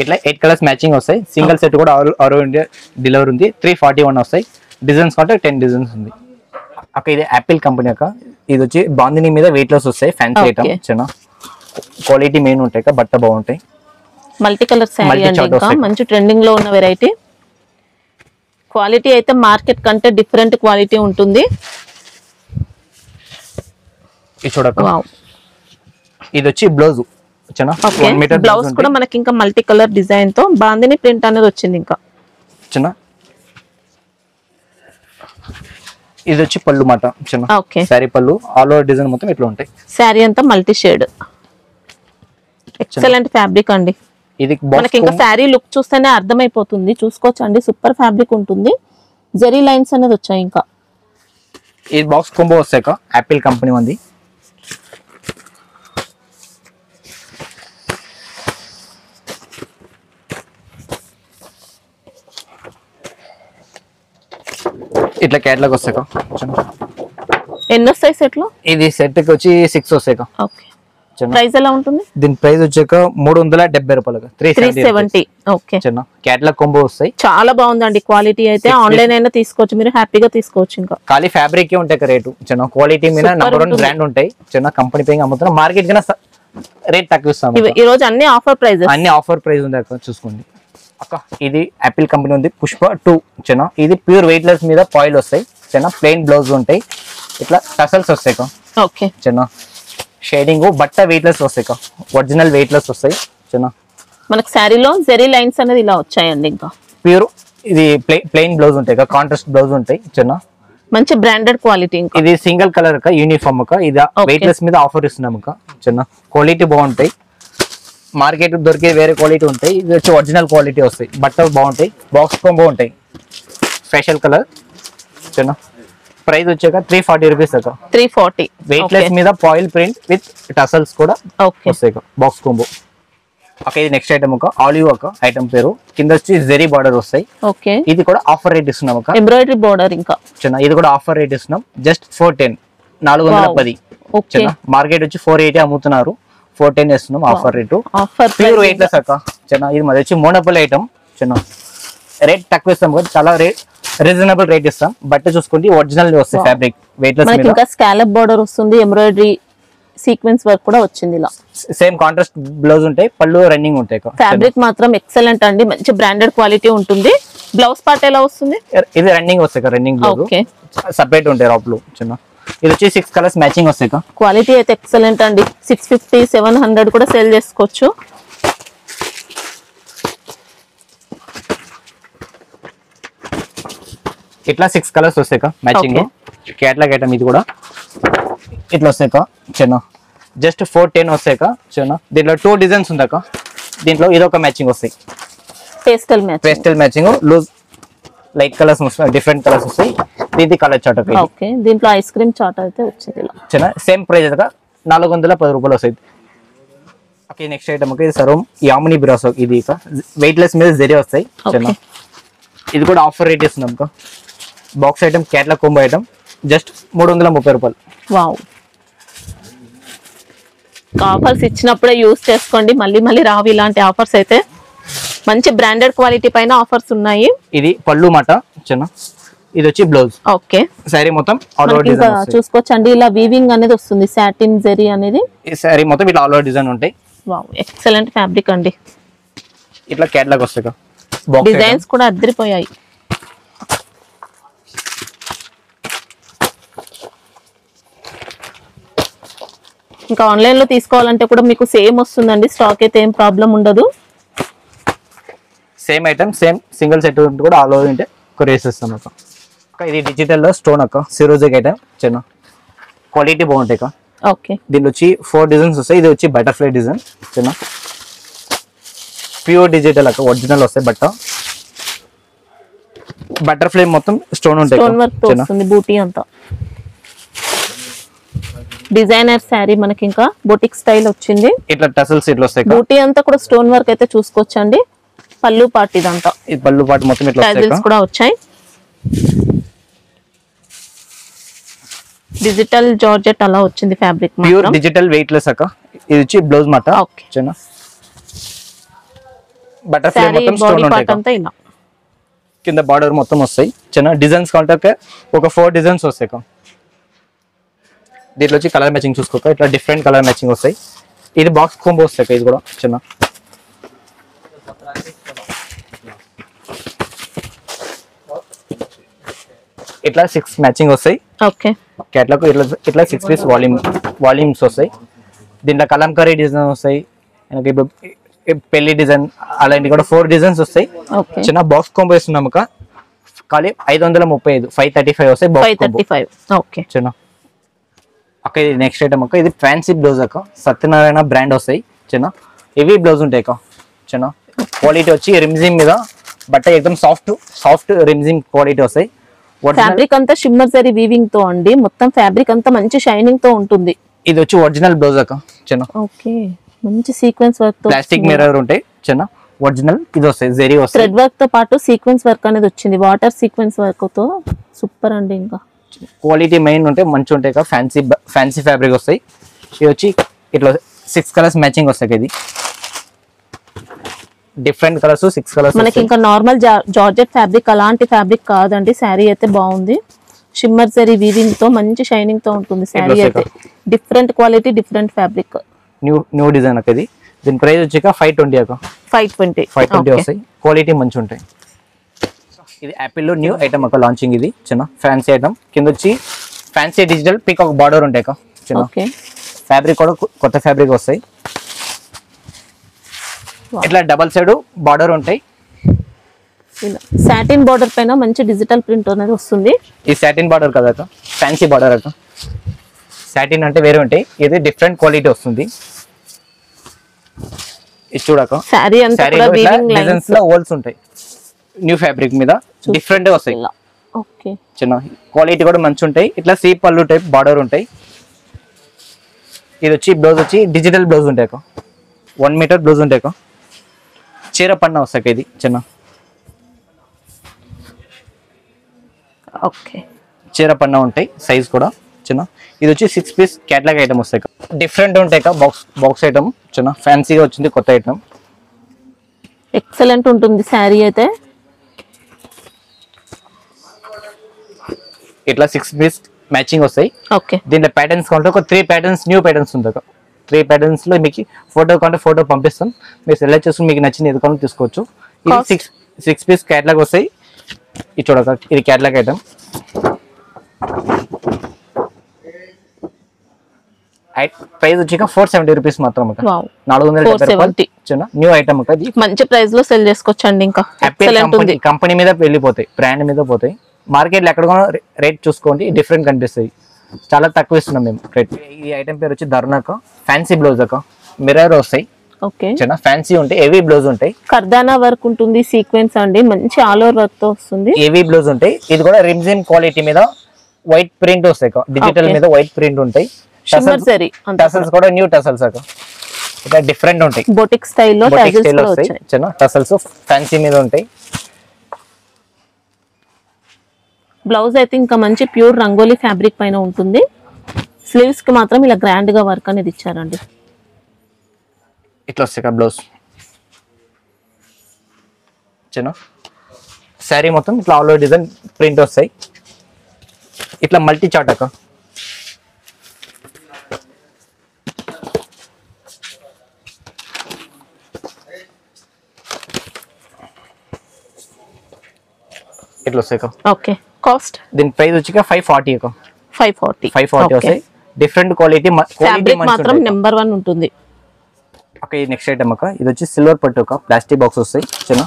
ఇట్లా 8 కలర్స్ మ్యాచింగ్ వస్తాయి. సింగిల్ సెట్ కూడా ఆల్ ఇండియా డెలివరీ ఉంది. 341 వస్తాయి. డిజైన్స్ కాంటే 10 డిజైన్స్ ఉంది అక్క. ఇది యాపిల్ కంపెనీ అక్క. ఇది వచ్చి బాందిని మీద వెయిట్ లాస్ వస్తాయి. Fancy item. చిన్న క్వాలిటీ మెయిన్ ఉంటాయి, బట్ట బాగుంటాయి. మల్టీ కలర్ శారీ అండి, ఇంకా మంచి ట్రెండింగ్ లో ఉన్న వెరైటీ. క్వాలిటీ అయితే మార్కెట్ కంటే డిఫరెంట్ క్వాలిటీ ఉంటుంది. ఇది చూడక, ఇది వచ్చి బ్లౌజ్. బ్లౌజ్ కూడా మనకి ఇంకా మల్టీ కలర్ డిజైన్ తో బాందిని ప్రింట్ అనేది వచ్చింది. ఇంకా చిన్న ఇది వచ్చి పళ్ళు మాట చిన్న ఓకే సారీ పళ్ళు ఆల్ ఓవర్ డిజైన్ మొత్తం ఇట్లా ఉంటాయి. శారీ అంతా మల్టీ షేడ్, ఎక్సలెంట్ ఫ్యాబ్రిక్ అండి. ఇది మనకి ఇంకా శారీ లుక్ చూస్తేనే అర్థమైపోతుంది, చూసుకోవచ్చు అండి. సూపర్ ఫ్యాబ్రిక్ ఉంటుంది, జెరీ లైన్స్ అనేది వచ్చాయి. ఇంకా ఈ బాక్స్ కొంబో వస్తాయి యాపిల్ కంపెనీ ఉంది. ఇట్లా క్యాట్లాగ్ వస్తాయి ఎన్ని వస్తాయి సెట్ లో? ఇది సెట్ కి వచ్చి 6 వస్తాయి. ఓకే, ప్రైస్ ఎలా ఉంటుంది? దీని ప్రైస్ వచ్చాక 370 రూపాయలు, 370. ఓకే, చిన్న క్యాట్లాగ్ కొంబో వస్తాయి. చాలా బాగుందండి క్వాలిటీ అయితే. ఆన్లైన్ అయినా తీసుకోవచ్చు, మీరు హ్యాపీగా తీసుకోవచ్చు. ఇంకా ఖాళీ ఫ్యాబ్రిక్ ఉంటాయి రేటు చిన్న, క్వాలిటీ మీద నంబర్ 1 బ్రాండ్ ఉంటాయి చిన్న. కంపెనీ పేయింగ్ అమ్ముతున్నా, మార్కెట్ కన్నా రేట్ తక్కువ ఇస్తాం. ఈ రోజు అన్ని ఆఫర్ ప్రైస్, అన్ని ఆఫర్ ప్రైస్ ఉంది అక్క, చూసుకోండి అక్క. ఇది యాపిల్ కంపెనీ ఉంది, పుష్ప 2 చిన్న. ఇది ప్యూర్ వెయిట్ లెస్ మీద పాయిల్ వస్తాయి చిన్న, ప్లెయిన్ బ్లౌజ్ ఉంటాయి. ఇట్లా టసల్స్ వస్తాయి ఓకే చిన్న. షేడింగ్ బట్ట వెయిట్ లెస్ వస్తాయి, ఒరిజినల్ వెయిట్ లెస్ వస్తాయి చిన్న. మనకి శారీలో జెరీ లైన్స్ అనేది ఇలా వచ్చాయండి. ఇంకా ప్యూర్ ఇది ప్లెయిన్ బ్లౌజ్ ఉంటాయి, కాంట్రాస్ట్ బ్లౌజ్ ఉంటాయి చిన్న. మంచి బ్రాండెడ్ క్వాలిటీ. ఇంకా ఇది సింగిల్ కలర్ యూనిఫామ్ ఇది వెయిట్ లెస్ మీద ఆఫర్ ఇస్తున్నాం చిన్న. క్వాలిటీ బాగుంటాయి, మార్కెట్ దొరికే వేరే క్వాలిటీ ఉంటాయి. ఇది వచ్చి ఒరిజినల్ క్వాలిటీ వస్తాయి, బట్టలు బాగుంటాయి, బాక్స్ కొంబో ఉంటాయి. స్పెషల్ కలర్ చిన్న. ప్రైస్ వచ్చాక 340 రూపీస్ 340. వెయిట్ లెస్ మీద పాయిల్ ప్రింట్ విత్ టసల్స్ కూడా వస్తాయి బాక్స్ కొంబో. ఓకే, ఇది నెక్స్ట్ ఐటమ్ ఆలివ్ ఐటమ్ పేరు. కింద వచ్చి జెరీ బార్డర్ వస్తాయి. ఓకే, ఇది కూడా ఆఫర్ రేట్ ఇస్తున్నాం ఎంబ్రాయిడరీ బార్డర్. ఇంకా చిన్న ఇది కూడా ఆఫర్ రేట్ ఇస్తున్నాం, జస్ట్ 410, 410 చిన్న. మార్కెట్ వచ్చి 480 అమ్ముతున్నారు, 410 ఇస్తున్నాం offer rate. Pure weight less చిన్న. ఇది మాది వచ్చి మోనోపల్ ఐటమ్ చిన్న. రేట్ తక్కువ ఇస్తాం కదా, చాలా రీజనబుల్ రేట్ ఇస్తాం. బట్ట చూసుకుంటే ఒరిజినల్ వస్తాయి ఫ్యాబ్రిక్ వెయిట్ లెస్ మీద. ఇంకా స్కాలప్ బార్డర్ వస్తుంది, ఎంబ్రాయిడరీ సీక్వెన్స్ వర్క్ కూడా వచ్చింది. ఇలా సేమ్ కాంట్రాస్ట్ బ్లౌజ్ ఉంటాయి, పళ్ళు రన్నింగ్ ఉంటాయి. ఫ్యాబ్రిక్ మాత్రం ఎక్సలెంట్ అండి, మంచి బ్రాండెడ్ క్వాలిటీ ఉంటుంది. బ్లౌజ్ పార్ట్ ఎలా వస్తుంది? ఇది రన్నింగ్ వస్తాయి, రన్నింగ్ బ్లౌజ్ సెపరేట్ ఉంటాయి రాప్లు చిన్న. ఇది వచ్చి 6 కలర్స్ మ్యాచింగ్ వస్తాయి. క్వాలిటీ అయితే ఎక్సలెంట్ అండి. 650, 700 కూడా సేల్ చేసుకోవచ్చు. ఇట్లా 6 కలర్స్ వస్తాయి మ్యాచింగ్. క్యాట్లాగ్ ఐటమ్ ఇది కూడా ఇట్లా వస్తాయి చిన్న. జస్ట్ 410 వస్తాయి చిన్న. దీంట్లో 2 డిజైన్స్ ఉంది దీంట్లో ఇదొక మ్యాచింగ్ వస్తాయి, pastel matching. Loose light colours వస్తాయి, డిఫరెంట్ కలర్స్ వస్తాయి. దీనికి కలర్ చార్ట్ ఓకే, దీంట్లో ఐస్ క్రీమ్ చార్ట్ అయితే వచ్చింది ఇలా చిన్న. సేమ్ ప్రైస్ 410 రూపాయలు వస్తాయి. ఓకే, నెక్స్ట్ ఐటమ్ ఇది సర్వం యామిని బ్రాసో. ఇది వెయిట్ లెస్ మీద జెరీ వస్తాయి చిన్న. ఇది కూడా ఆఫర్ రేట్ ఇస్తున్నాం box item, catalogue combo item, just 330 రూపాయలు. వావ్, ఆఫర్స్ ఇచ్చినప్పుడే యూస్ చేసుకోండి, మళ్ళీ మళ్ళీ రావు ఇలాంటి ఆఫర్స్ అయితే. మంచి బ్రాండెడ్ క్వాలిటీ పైన ఆఫర్స్ ఉన్నాయి. ఇది పళ్ళు మాట చిన్న. ఇది వచ్చి బ్లౌజ్. ఓకే, సారీ మొత్తం చూసుకోవచ్చు అండి. ఇలా వీవింగ్ అనేది వస్తుంది, సాటిన్ జెరీ అనేది. ఈ సారీ మొత్తం ఇట్లా ఆల్ ఓవర్ డిజైన్ ఉంటాయి. వావ్, ఎక్సలెంట్ ఫ్యాబ్రిక్ అండి. ఇట్లా క్యాట్లాగ్ వస్తాయి, డిజైన్స్ కూడా అద్దరిపోయాయి. ఇంకా ఆన్లైన్ లో తీసుకోవాలంటే కూడా మీకు సేమ్ వస్తుందండి, స్టాక్ అయితే ఏం ప్రాబ్లం ఉండదు. Same item, same single set కూడా ఆల్ ఓవర్ ఉంటే కొరియర్ చేస్తాం ఇది డిజిటల్ లో స్టోన్ సిరోజిక్ ఐటమ్ చిన్న. క్వాలిటీ బాగుంటాయి ఓకే, దీనిలో వచ్చి 4 డిజైన్స్ వస్తాయి. ఇది వచ్చి బటర్ఫ్లై డిజైన్ చిన్న. ప్యూర్ డిజిటల్ ఒరిజినల్ వస్తాయి. బటర్ఫ్లై మొత్తం స్టోన్ ఉంటాయి, స్టోన్ వర్క్ వస్తుంది. బూటీ అంతా డిజైనర్ శారీ మనకి ఇంకా బొటిక్ స్టైల్ వచ్చింది. ఇట్లా టసల్స్ ఇట్లా వస్తాయి. బూటీ అంతా కూడా స్టోన్ వర్క్ అయితే చూసుకోవచ్చండి. పళ్ళు పార్ట్ ఇదంతా, ఈ పళ్ళు పార్ట్ మొత్తం ఇట్లా టైల్స్ కూడా వచ్చాయి. డిజిటల్ జార్జెట్ అలా వచ్చింది fabric. Pure digital weight less ఇది వచ్చి బ్లౌజ్ మాట చిన్న. బటర్ఫ్లై మొత్తం స్టోన్ ఉంటాయి. కింద బార్డర్ మొత్తం వస్తాయి చిన్న. డిజైన్స్ కాంటే ఒక 4 డిజైన్స్ వస్తాయి. దీంట్లో వచ్చి కలర్ మ్యాచింగ్ చూసుకోక ఇట్లా డిఫరెంట్ కలర్ మ్యాచింగ్ వస్తాయి. ఇది బాక్స్ కొంబో వస్తాయి, ఇది కూడా చిన్న. ఇట్లా 6 మ్యాచింగ్ వస్తాయి. ఓకే, క్యాట్లాగ్ ఇట్లా 6 పీస్ వాల్యూమ్స్ వస్తాయి. దీంట్లో కలంకారీ డిజైన్ వస్తాయి, పెళ్లి డిజైన్ అలాంటి కూడా 4 డిజైన్స్ వస్తాయి చిన్న. బాక్స్ కాంబో ఇస్తున్నాం ఖాళీ 535 535 వస్తాయి బాక్స్ కాంబో 535. ఓకే చిన్న అక్క. ఇది నెక్స్ట్ ఐటమ్ అక్క. ఇది ఫ్యాన్సీ బ్లౌజ్ అక్క. సత్యనారాయణ బ్రాండ్ వస్తాయి చిన్న. ఇవి బ్లౌజ్ ఉంటాయి అక్క చిన్న. క్వాలిటీ వచ్చి రిమ్జిమ్ మీద బట్ట ఎక్దమ్ సాఫ్ట్ రిమ్జిమ్ క్వాలిటీ వస్తాయి. ఫ్యాబ్రిక్ అంతా షిమ్మర్ జరీ వీవింగ్ తో అండి. మొత్తం ఫ్యాబ్రిక్ అంతా మంచి షైనింగ్ తో ఉంటుంది. ఇది వచ్చి ఒరిజినల్ బ్లౌజ్ అక్క చిన్న. ఓకే మంచి సీక్వెన్స్ వర్క్ తో ప్లాస్టిక్ మిర్రర్ ఉంటాయి చిన్న. ఒరిజినల్ ఇది వస్తాయి జరీ వస్తాయి. థ్రెడ్ వర్క్ తో పాటు సీక్వెన్స్ వర్క్ అనేది వచ్చింది. వాటర్ సీక్వెన్స్ వర్క్ తో సూపర్ అండి. ఇంకా క్వాలిటీ మెయిన్ ఉంటే మంచి ఉంటాయి కదా. ఫ్యాన్సీ ఫ్యాబ్రిక్ వస్తాయి. ఇది వచ్చి ఇట్లా 6 కలర్స్ మ్యాచింగ్ వస్తాయి. ఇది డిఫరెంట్ కలర్స్ 6 కలర్స్ మనకి ఇంకా నార్మల్ జార్జెట్ ఫ్యాబ్రిక్ అలాంటి ఫ్యాబ్రిక్ కాదండి. శారీ అయితే బాగుంది. షిమ్మర్ జరీ వీవింగ్ తో మంచి షైనింగ్ తో ఉంటుంది శారీ అయితే. Different quality different fabric. New design అక్క. ఇది దీని ప్రైస్ వచ్చి 520 అక్క. 520 వస్తాయి. క్వాలిటీ మంచి ఉంటాయి. ఇది యాపిల్ లో న్యూ ఐటమ్ అక్క. లాంచింగ్ ఇది చిన్న ఫ్యాన్సీ ఐటమ్. కింద వచ్చి ఫ్యాన్సీ డిజిటల్ పీకాక్ బార్డర్ ఉంటాయి అక్క చిన్న. ఫ్యాబ్రిక్ కూడా కొత్త ఫ్యాబ్రిక్ వస్తాయి. ఇట్లా డబల్ సైడ్ బార్డర్ ఉంటాయి. సాటిన్ బార్డర్ పైన మంచి డిజిటల్ ప్రింట్ అనేది వస్తుంది. ఈ సాటిన్ బార్డర్ కదా అక్క. ఫ్యాన్సీ బార్డర్ అక్క. సాటిన్ అంటే వేరే ఉంటాయి. ఇది డిఫరెంట్ క్వాలిటీ వస్తుంది. ఇది చూడక సారీ అంతా కూడా వీవింగ్ లైన్స్ లో హోల్స్ ఉంటాయి. న్యూ ఫ్యాబ్రిక్ మీద డిఫరెంట్ వస్తాయి. ఓకే చిన్న క్వాలిటీ కూడా మంచి ఉంటాయి. ఇట్లా సీ పళ్ళు టైప్ బార్డర్ ఉంటాయి. ఇది వచ్చి బ్లౌజ్ వచ్చి డిజిటల్ బ్లౌజ్ ఉంటాయి అక్క. 1 మీటర్ బ్లౌజ్ ఉంటాయి అక్క. చీర పన్న వస్తాయి ఇది చిన్న. ఓకే చీర పన్న ఉంటాయి. సైజ్ కూడా చిన్న. ఇది వచ్చి 6 పీస్ క్యాటలాగ్ ఐటమ్ వస్తాయి. డిఫరెంట్ ఉంటాయి బాక్స్ ఐటమ్ చిన్న. ఫ్యాన్సీగా వచ్చింది కొత్త ఐటమ్. ఎక్సలెంట్ ఉంటుంది శారీ అయితే. ఇట్లా 6 పీస్ మ్యాచింగ్ వస్తాయి. ఓకే దీంట్లో ప్యాటర్న్స్ కావాలంటే ఒక 3 ప్యాటర్న్స్ న్యూ ప్యాటర్న్స్ ఉంది. 3 ప్యాటర్న్స్ లో మీకు ఫోటో కావాలంటే ఫోటో పంపిస్తాం. మీరు సెలెక్ట్ చేసుకుని మీకు నచ్చిన ఏది కావాలో తీసుకోవచ్చు. ఇది 6 పీస్ క్యాటలాగ్ వస్తాయి. ఇది చూడక ఇది క్యాటలాగ్ ఐటమ్. ప్రైస్ వచ్చి 470 రూపీస్ మాత్రం. 470 చిన్న న్యూ ఐటమ్. మంచి ప్రైస్ లో సెల్ చేసుకోవచ్చండి. ఇంకా కంపెనీ మీద వెళ్ళిపోతాయి, బ్రాండ్ మీద పోతాయి. మార్కెట్ లో ఎక్కడ రేట్ చూసుకోండి డిఫరెంట్ కనిపిస్తాయి. చాలా తక్కువ ఇస్తున్నాం మేము రేట్. ఈ ఐటమ్ పేరు వచ్చి ధర్నాక. ఫ్యాన్సీ బ్లౌజ్ అక్క. మిర్రర్ వస్తాయి. ఓకే చిన్న ఫ్యాన్సీ ఉంటాయి. హెవీ బ్లౌజ్ ఉంటాయి. కర్దానా వర్క్ ఉంటుంది. సీక్వెన్స్ అండి. మంచి ఆల్ ఓవర్ వర్క్ తో వస్తుంది. హెవీ బ్లౌజ్ ఉంటాయి. ఇది కూడా రిమ్జిమ్ క్వాలిటీ మీద వైట్ ప్రింట్ వస్తాయి. డిజిటల్ మీద వైట్ ప్రింట్ ఉంటాయి. టసల్స్ కూడా న్యూ టసల్స్ అక్క. ఇట్లా డిఫరెంట్ ఉంటాయి. బొటిక్ స్టైల్లో వస్తాయి చిన్న. టసల్స్ ఫ్యాన్సీ మీద ఉంటాయి. బ్లౌజ్ అయితే ఇంకా మంచి ప్యూర్ రంగోలీ ఫ్యాబ్రిక్ పైన ఉంటుంది. స్లీవ్స్ కి మాత్రం ఇలా గ్రాండ్ గా వర్క్ అనేది ఇచ్చారండి. ఇట్లా వస్తాయి బ్లౌజ్ చిన్న. శారీ మొత్తం ఇట్లా ఆల్ ఓవర్ డిజైన్ ప్రింట్ వస్తాయి. ఇట్లా మల్టీ చాట్ అక్క. ఇట్లా వస్తాయి. ఓకే కాస్ట్ దీని ప్రైస్ వచ్చి 540 అక్క. 540 వస్తాయి. డిఫరెంట్ క్వాలిటీ మాత్రం నెంబర్ 1 ఉంటుంది. ఓకే ఈ నెక్స్ట్ ఐటమ్ అక్క. ఇది వచ్చి సిల్వర్ పట్టు ఒక ప్లాస్టిక్ బాక్స్ వస్తాయి చిన్న.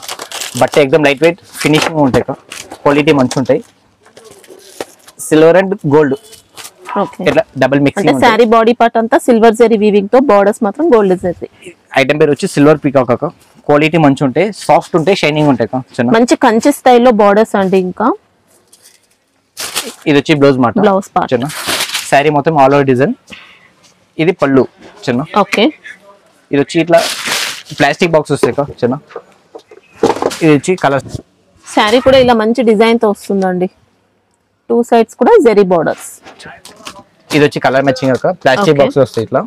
బట్ట ఎక్దమ్ లైట్ వెయిట్ ఫినిషింగ్ ఉంటాయి అక్క. క్వాలిటీ మంచి ఉంటాయి. సిల్వర్ అండ్ గోల్డ్ ఇట్లా double mixing. Sorry body part అంతా సిల్వర్ జరీ వీవింగ్ తో, బోర్డర్స్ మాత్రం గోల్డ్ జరీ. ఐటమ్ పేరు వచ్చి సిల్వర్ పీకాక్ అక్క. క్వాలిటీ మంచి ఉంటాయి. సాఫ్ట్ ఉంటాయి. షైనింగ్ ఉంటాయి అక్క చిన్న. మంచి కంచి స్టైల్లో బోర్డర్స్ అండి. ఇంకా ఇది వచ్చి బ్లౌజ్ మాట బ్లౌజ్ పార్ట్ చిన్న. శారీ మొత్తం ఆల్ ఓవర్ డిజైన్. ఇది పళ్ళు చిన్న. ఓకే ఇది వచ్చి ఇట్లా ప్లాస్టిక్ బాక్స్ వస్తాయి అక్క చిన్న. ఇది వచ్చి కలర్. శారీ కూడా ఇలా మంచి డిజైన్ తో వస్తుందండి. 2 సైడ్స్ కూడా జరీ బోర్డర్స్. ఇది వచ్చి కలర్ మ్యాచింగ్ అక్క. ప్లాస్టిక్ బాక్స్ వస్తాయి. ఇట్లా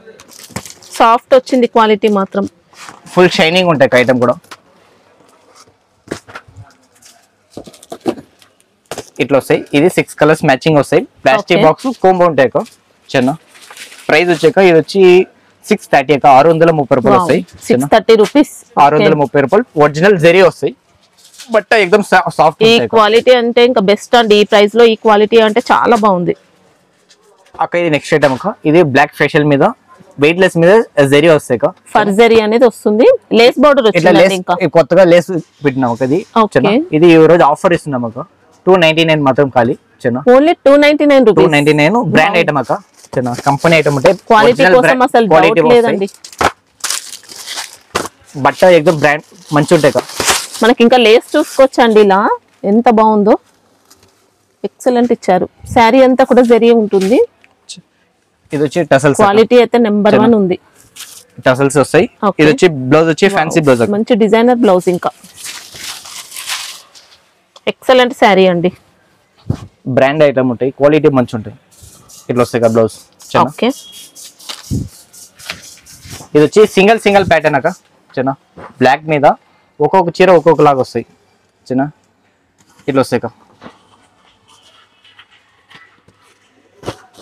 సాఫ్ట్ వచ్చింది. క్వాలిటీ మాత్రం ఫుల్ షైనింగ్ ఉంటాయి ఐటమ్ కూడా. ఇట్లా వస్తాయి. ఇది 6 కలర్స్ మ్యాచింగ్ వస్తాయి. ప్లాస్టిక్ బాక్స్ కోంబో ఉంటాయి అక్క చిన్న. ప్రైస్ వచ్చాక ఇది వచ్చి 630 అక్క. 630 రూపాయలు వస్తాయి. 630 రూపీస్. 630 రూపాయలు. ఒరిజినల్ జరీ వస్తాయి. బట్ ఎక్దమ్ సాఫ్ట్. ఈ క్వాలిటీ అంటే ఇంకా బెస్ట్ అండి. ఈ ప్రైస్ లో ఈ క్వాలిటీ అంటే చాలా బాగుంది అక్క. ఇది నెక్స్ట్ ఐటమ్ అక్క. ఇది బ్లాక్ ఫేషియల్ మీద వెయిట్ లెస్ మీద జరీ వస్తాయి అక్క. ఫర్ జరీ అనేది వస్తుంది. లేస్ బోర్డర్ వచ్చింది. ఇంకా కొత్తగా లేస్ పెట్టినాం అక్క. ఇది ఈ రోజు ఆఫర్ ఇస్తున్నాం అక్క. 299 మాత్రం ఖాళీ చిన్న. Only 299 rupees. 299 బ్రాండ్ ఐటమ్ అక్క చిన్న, కంపెనీ ఐటమ్ ఉంటే క్వాలిటీ కోసం అసలు డౌట్ లేదండి. బట్ట ఎక్దమ్ బ్రాండ్ మంచి ఉంటాయి అక్క. మనకి ఇంకా లేస్ చూసుకోవచ్చండి, ఇలా ఎంత బాగుందో, ఎక్సలెంట్ ఇచ్చారు. శారీ అంతా కూడా జరీ ఉంటుంది. ఇది వచ్చి టసల్స్, క్వాలిటీ అయితే నెంబర్ 1 ఉంది. టసల్స్ వస్తాయి. ఇది వచ్చి బ్లౌజ్ వచ్చి ఫ్యాన్సీ బ్లౌజ్, మంచి డిజైనర్ బ్లౌజ్, ఇంకా ఎక్సలెంట్ శారీ అండి. బ్రాండ్ ఐటమ్ ఉంటాయి, క్వాలిటీ మంచి ఉంటాయి. ఇట్లా వస్తాయి కదా బ్లౌజ్. ఓకే, ఇది వచ్చి సింగిల్ ప్యాటర్న్ అక్క చిన్న, బ్లాక్ మీద ఒక్కొక్క చీర ఒక్కొక్క లాగా వస్తాయి చిన్న. ఇట్లా వస్తాయి అక్క.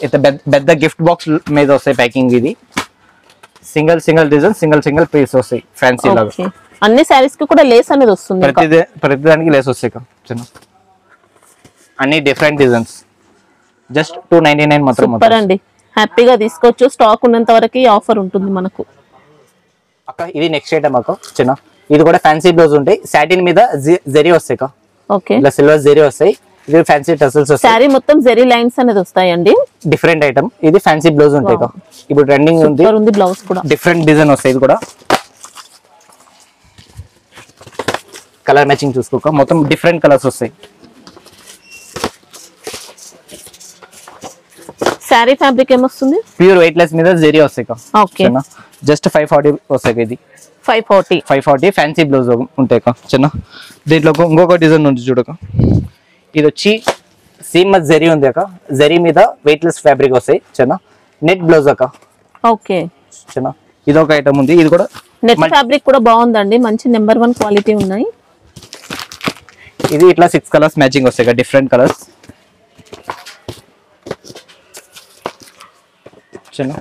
అయితే పెద్ద గిఫ్ట్ బాక్స్ మీద వస్తాయి ప్యాకింగ్. ఇది సింగిల్ డిజైన్, సింగిల్ పీస్ వస్తాయి ఫ్యాన్సీ లాగా. అన్ని సారీస్ కి కూడా లేస్ అనేది వస్తుంది. ప్రతిదానికి లేస్ వస్తాయి చిన్న, అన్ని డిఫరెంట్ డిజైన్స్. జస్ట్ 299 మాత్రం. సూపర్ అండి, హ్యాపీగా తీసుకోవచ్చు. స్టాక్ ఉన్నంత వరకు ఈ ఆఫర్ ఉంటుంది మనకు. అక్క ఇది నెక్స్ట్ ఐటమ్ అక్క చిన్న, ఇది కూడా ఫ్యాన్సీ బ్లౌజ్ ఉంటాయి. సాటిన్ మీద జరీ వస్తాయి అక్క. ఓకే, ఇలా సిల్వర్ జరీ వస్తాయి. ఇది ఫ్యాన్సీ టసల్స్ వస్తాయి. సారీ మొత్తం జరీ లైన్స్ అనేది వస్తాయండి. Different item. ఇది ఫ్యాన్సీ బ్లౌజ్ ఉంటాయి అక్క. ఇప్పుడు ట్రెండింగ్ ఉంది బ్లౌజ్ కూడా డిఫరెంట్ డిజైన్ వస్తాయి. ఇది కూడా కలర్ మ్యాచింగ్ చూసుకోక మొత్తం డిఫరెంట్ కలర్స్ వస్తాయి. సారీ ఫ్యాబ్రిక్ ఏమొస్తుంది? ప్యూర్ వెయిట్ లెస్ మీద జరీ వస్తాయి అక్క. ఓకే, జస్ట్ 540 వస్తాయి. ఇది 540 ఫ్యాన్సీ బ్లౌజ్ ఉంటాయి అక్క చిన్న. దీంట్లో ఇంకొక డిజైన్ ఉంది చూడక. ఇది వచ్చి సీమస్ జరీ ఉంది అక్క. జరీ మీద వెయిట్ లెస్ ఫ్యాబ్రిక్ వస్తాయి చిన్న. నెట్ బ్లౌజ్ అక్క. ఓకే చిన్న, ఇది ఒక ఐటమ్ ఉంది. ఇది కూడా నెట్ ఫ్యాబ్రిక్ కూడా బాగుందండి, మంచి నెంబర్ 1 క్వాలిటీ ఉన్నాయి. ఇది ఇట్లా 6 కలర్స్ మ్యాచింగ్ వస్తాయి అక్క, డిఫరెంట్ కలర్స్ చిన్న.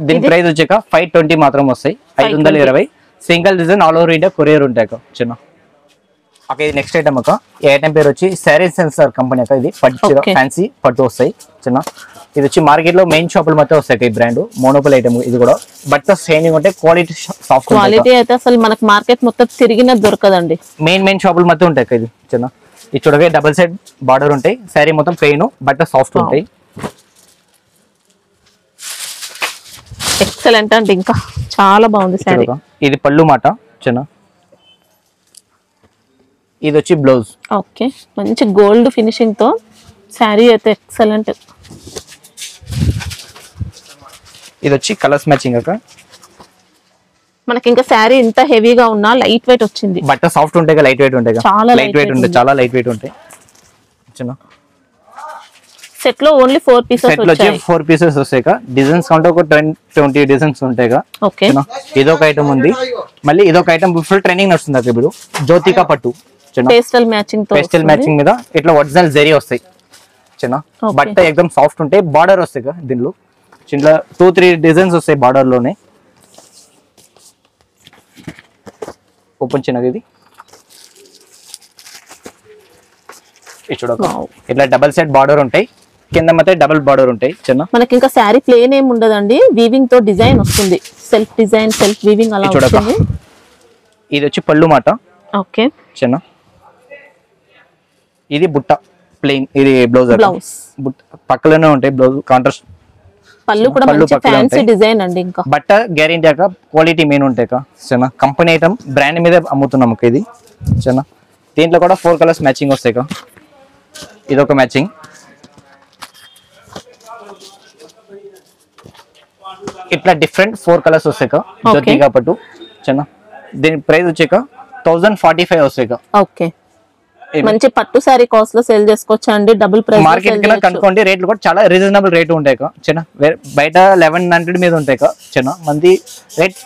దీని ప్రైస్ వచ్చాక 520 మాత్రం వస్తాయి. 520 single design all over India courier ఉంటాయి అక్క చిన్న. ఓకే, ఇది నెక్స్ట్ ఐటమ్ అక్క. ఈ ఐటమ్ పేరు వచ్చి శారీ సెన్సార్ కంపెనీ అక్క. ఇది పట్టు ఫ్యాన్సీ పట్టు వస్తాయి చిన్న. ఇది వచ్చి మార్కెట్ లో మెయిన్ షాపులు మొత్తం వస్తాయి ఈ బ్రాండ్. మోనోపల్ ఐటమ్ ఇది కూడా. బట్ షైనింగ్ ఉంటే క్వాలిటీ సాఫ్ట్ క్వాలిటీ అయితే అసలు మనకు మార్కెట్ మొత్తం తిరిగిన దొరకదండి. మెయిన్ షాపులు మొత్తం ఉంటాయి ఇది చిన్న. ఇది చూడగా డబుల్ సైడ్ బార్డర్ ఉంటాయి. శారీ మొత్తం ప్లెయిన్, బట్ సాఫ్ట్ ఉంటాయి. ఎక్సలెంట్ అండి, ఇంకా చాలా బాగుంది శారీ. ఇది పళ్ళు మాట చిన్న. ఇది వచ్చి బ్లౌజ్. ఓకే, మంచి గోల్డ్ ఫినిషింగ్ తో శారీ అయితే ఎక్సలెంట్. ఇది వచ్చి కలర్స్ మ్యాచింగ్ అక్క. మనకి ఇంకా శారీ ఇంత హెవీగా ఉన్నా లైట్ వెయిట్ వచ్చింది. బట్ట సాఫ్ట్ ఉంటాయి, లైట్ వెయిట్ ఉంటాయి. చాలా లైట్ వెయిట్ ఉంటాయి, చాలా లైట్ వెయిట్ ఉంటాయి చిన్న. సెట్ లో ఓన్లీ 4 పీసెస్ సెట్ లో వచ్చి 4 పీసెస్ వస్తాయి. డిజైన్స్ కంటే ఒక 20 డిజైన్స్ ఉంటాయి. ఓకే, ఇదొక ఐటమ్ ఉంది. మళ్ళీ ఇదొక ఐటమ్ ఫుల్ ట్రెండింగ్ నడుస్తుంది అక్క ఇప్పుడు. జ్యోతికా పట్టు చిన్న, పేస్టల్ మ్యాచింగ్ తో. పేస్టల్ మ్యాచింగ్ మీద ఇట్లా ఒరిజినల్ జరీ వస్తాయి చిన్న. బట్ట ఎక్దమ్ సాఫ్ట్ ఉంటాయి. బార్డర్ వస్తాయి కదా దీనిలో. చిన్న 2-3 డిజైన్స్ వస్తాయి బార్డర్ లోనే. ఓపెన్ చిన్నది. ఇది చూడక ఇట్లా డబల్ సైడ్ బార్డర్ ఉంటాయి. కింద మాత్రం డబుల్ బార్డర్ ఉంటాయి చిన్న. మనకి ఇంకా శారీ ప్లేన్ ఏమి ఉండదండి, వీవింగ్ తో డిజైన్ వస్తుంది. సెల్ఫ్ డిజైన్, సెల్ఫ్ వీవింగ్ అలా వస్తుంది. ఇది వచ్చి పళ్ళు మాట. ఓకే చిన్న. ఇది బుట్ట ప్లెయిన్. ఇది బ్లౌజ్. పక్కలోనే ఉంటాయి బ్లౌజ్ కాంట్రాస్ట్. పళ్ళు కూడా మంచి ఫ్యాన్సీ డిజైన్ అండి. ఇంకా బట్ట గ్యారెంటీ అక్క, క్వాలిటీ మెయిన్ ఉంటాయి చిన్న. కంపెనీ ఐటమ్ బ్రాండ్ మీద అమ్ముతున్నాం ఇది చిన్న. దీంట్లో కూడా 4 కలర్స్ మ్యాచింగ్ వస్తాయి. ఇదొక మ్యాచింగ్. ఇట్లా డిఫరెంట్ 4 కలర్స్ వస్తాయి జ్యోతికా పట్టు చిన్న. దీని ప్రైస్ వచ్చాక 1045 వస్తాయి. ఓకే, మంచి పట్టు సారీ కాస్ట్ లో సేల్ చేసుకోవచ్చు అండి. డబుల్ ప్రైస్ మార్కెట్ కింద కనుక్కోండి. రేట్లు కూడా చాలా రీజనబుల్ రేట్ ఉంటాయి చిన్న. బయట 1100 మీద ఉంటాయి చిన్న. మంది రేట్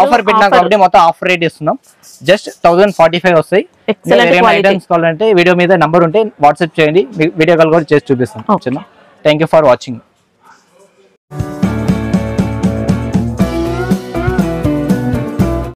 ఆఫర్ పెట్టినాం కాబట్టి మొత్తం ఆఫర్ రేట్ ఇస్తున్నాం. జస్ట్ 1045 వస్తాయి. ఐటమ్స్ కావాలంటే వీడియో మీద నంబర్ ఉంటే వాట్సాప్ చేయండి. వీడియో కాల్ కూడా చేసి చూపిస్తాం చిన్న. Thank you for watching.